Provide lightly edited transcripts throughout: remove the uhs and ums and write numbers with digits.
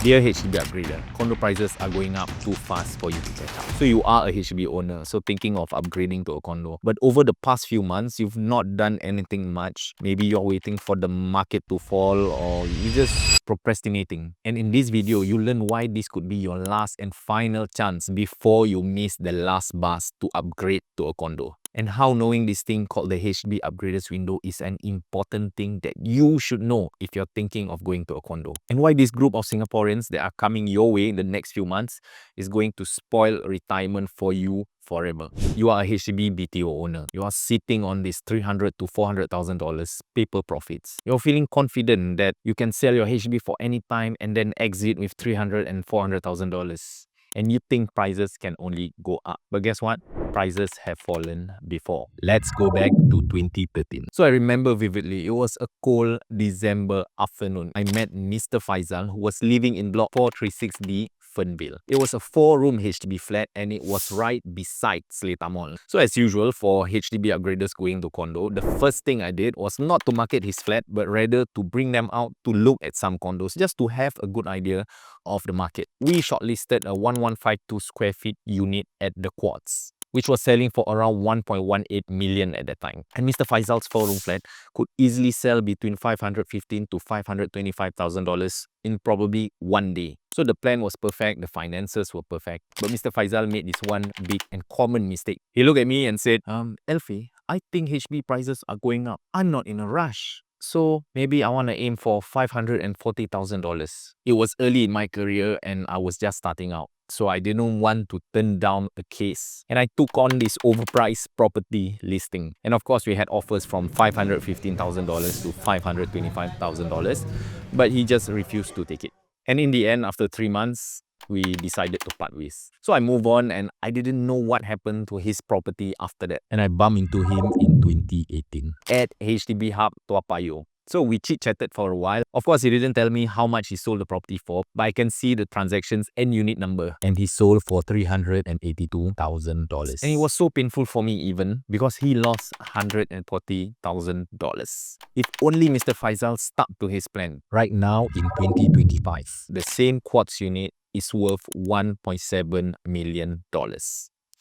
Dear HDB upgrader, condo prices are going up too fast for you to catch up. So you are a HDB owner, so thinking of upgrading to a condo. But over the past few months, you've not done anything much. Maybe you're waiting for the market to fall or you're just procrastinating. And in this video, you learn why this could be your last and final chance before you miss the last bus to upgrade to a condo. And how knowing this thing called the HDB upgraders window is an important thing that you should know if you're thinking of going to a condo. And why this group of Singaporeans that are coming your way in the next few months is going to spoil retirement for you forever. You are a HDB BTO owner. You are sitting on this $300,000 to $400,000 paper profits. You're feeling confident that you can sell your HDB for any time and then exit with $300,000 and $400,000. And you think prices can only go up. But guess what? Prices have fallen before. Let's go back to 2013. So I remember vividly, it was a cold December afternoon. I met Mr. Faisal, who was living in block 436B, Fernvale. It was a 4-room HDB flat and it was right beside Seletar Mall. So as usual for HDB upgraders going to condo, the first thing I did was not to market his flat, but rather to bring them out to look at some condos just to have a good idea of the market. We shortlisted a 1152 square feet unit at the Quartz, which was selling for around 1.18 million at that time. And Mr. Faisal's 4-room flat could easily sell between $515,000 to $525,000 in probably one day. So the plan was perfect, the finances were perfect. But Mr. Faisal made this one big and common mistake. He looked at me and said, Elfie, I think HB prices are going up. I'm not in a rush. So maybe I want to aim for $540,000. It was early in my career and I was just starting out. So I didn't want to turn down a case. And I took on this overpriced property listing. And of course, we had offers from $515,000 to $525,000. But he just refused to take it. And in the end, after 3 months, we decided to part ways. So I moved on and I didn't know what happened to his property after that. And I bumped into him in 2018 at HDB Hub Tua Payoh. So we chit-chatted for a while. Of course, he didn't tell me how much he sold the property for, but I can see the transactions and unit number. And he sold for $382,000. And it was so painful for me even because he lost $140,000. If only Mr. Faisal stuck to his plan. Right now in 2025, the same Quartz unit is worth $1.7 million.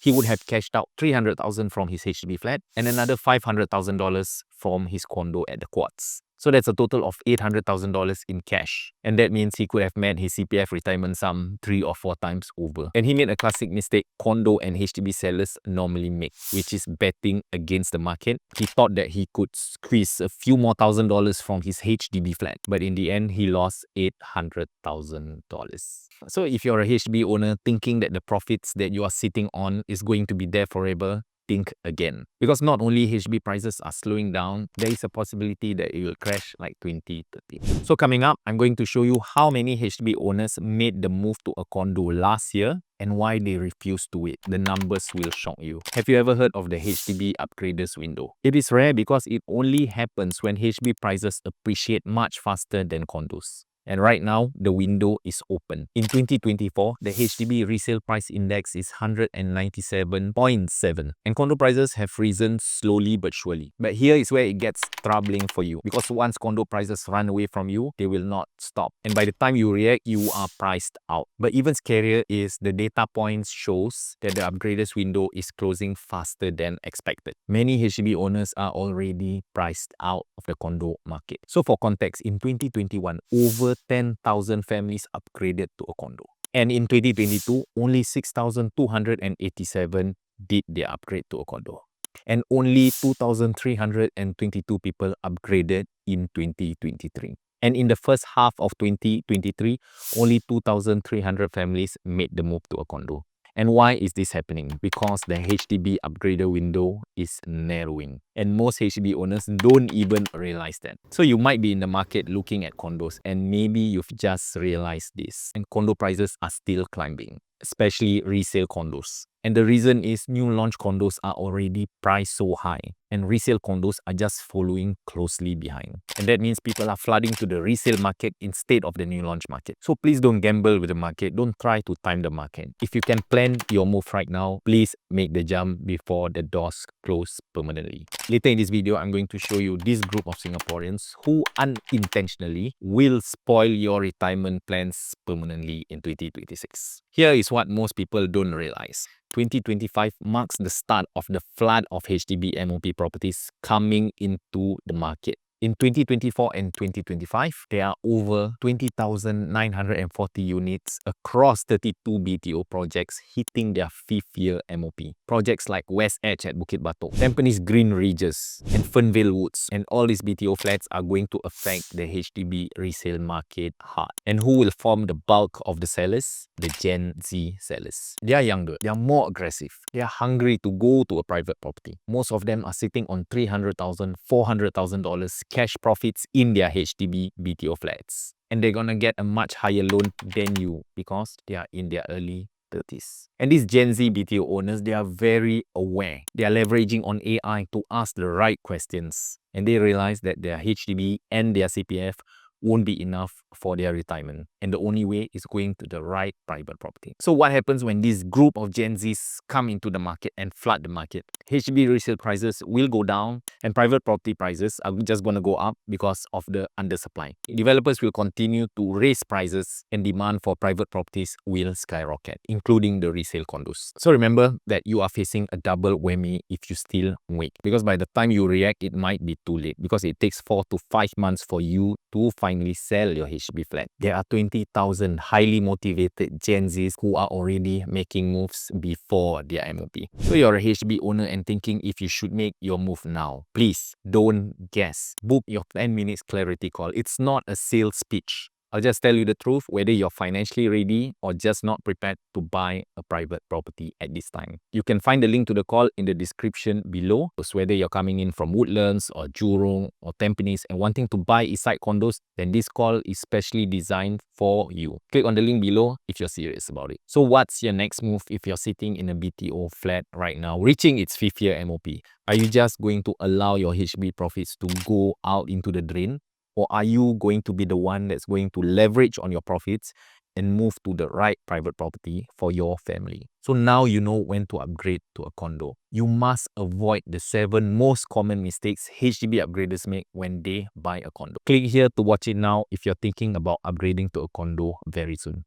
He would have cashed out $300,000 from his HDB flat and another $500,000 from his condo at the Quartz. So that's a total of $800,000 in cash. And that means he could have met his CPF retirement sum 3 or 4 times over. And he made a classic mistake condo and HDB sellers normally make, which is betting against the market. He thought that he could squeeze a few more $1,000s from his HDB flat. But in the end, he lost $800,000. So if you're a HDB owner thinking that the profits that you are sitting on is going to be there forever, think again. Because not only HDB prices are slowing down, there is a possibility that it will crash like 2030. So coming up, I'm going to show you how many HDB owners made the move to a condo last year and why they refused to wait. The numbers will shock you. Have you ever heard of the HDB upgraders window? It is rare because it only happens when HDB prices appreciate much faster than condos. And right now, the window is open. In 2024, the HDB resale price index is 197.7. And condo prices have risen slowly but surely. But here is where it gets troubling for you. Because once condo prices run away from you, they will not stop. And by the time you react, you are priced out. But even scarier is the data points shows that the upgraders window is closing faster than expected. Many HDB owners are already priced out of the condo market. So for context, in 2021, over 10,000 families upgraded to a condo. And in 2022, only 6,287 did their upgrade to a condo. And only 2,322 people upgraded in 2023. And in the first half of 2023, only 2,300 families made the move to a condo. And why is this happening? Because the HDB upgrader window is narrowing. And most HDB owners don't even realize that. So you might be in the market looking at condos and maybe you've just realized this. And condo prices are still climbing, especially resale condos. And the reason is new launch condos are already priced so high, and resale condos are just following closely behind. And that means people are flooding to the resale market instead of the new launch market. So please don't gamble with the market. Don't try to time the market. If you can plan your move right now, please make the jump before the doors close permanently. Later in this video, I'm going to show you this group of Singaporeans who unintentionally will spoil your retirement plans permanently in 2026. Here is what most people don't realize. 2025 marks the start of the flood of HDB MOP properties coming into the market. In 2024 and 2025, there are over 20,940 units across 32 BTO projects hitting their 5th year MOP. Projects like West Edge at Bukit Batok, Tampines Green Regis, and Fernvale Woods. And all these BTO flats are going to affect the HDB resale market hard. And who will form the bulk of the sellers? The Gen Z sellers. They are younger, they are more aggressive, they are hungry to go to a private property. Most of them are sitting on $300,000, $400,000 cash profits in their HDB BTO flats. And they're gonna get a much higher loan than you because they are in their early 30s. And these Gen Z BTO owners, they are very aware. They are leveraging on AI to ask the right questions. And they realize that their HDB and their CPF won't be enough for their retirement. And the only way is going to the right private property. So what happens when this group of Gen Zs come into the market and flood the market? HDB resale prices will go down and private property prices are just going to go up because of the undersupply. Developers will continue to raise prices and demand for private properties will skyrocket, including the resale condos. So remember that you are facing a double whammy if you still wait. Because by the time you react, it might be too late because it takes 4 to 5 months for you to finally sell your HDB flat. There are 20,000 highly motivated Gen Zs who are already making moves before their MOP. So you're a HDB owner and thinking if you should make your move now. Please don't guess. Book your 10 minutes clarity call. It's not a sales pitch. I'll just tell you the truth, whether you're financially ready or just not prepared to buy a private property at this time. You can find the link to the call in the description below. So whether you're coming in from Woodlands or Jurong or Tampines and wanting to buy eastside condos, then this call is specially designed for you. Click on the link below if you're serious about it. So what's your next move if you're sitting in a BTO flat right now, reaching its 5th year MOP? Are you just going to allow your HDB profits to go out into the drain? Or are you going to be the one that's going to leverage on your profits and move to the right private property for your family? So now you know when to upgrade to a condo. You must avoid the 7 most common mistakes HDB upgraders make when they buy a condo. Click here to watch it now if you're thinking about upgrading to a condo very soon.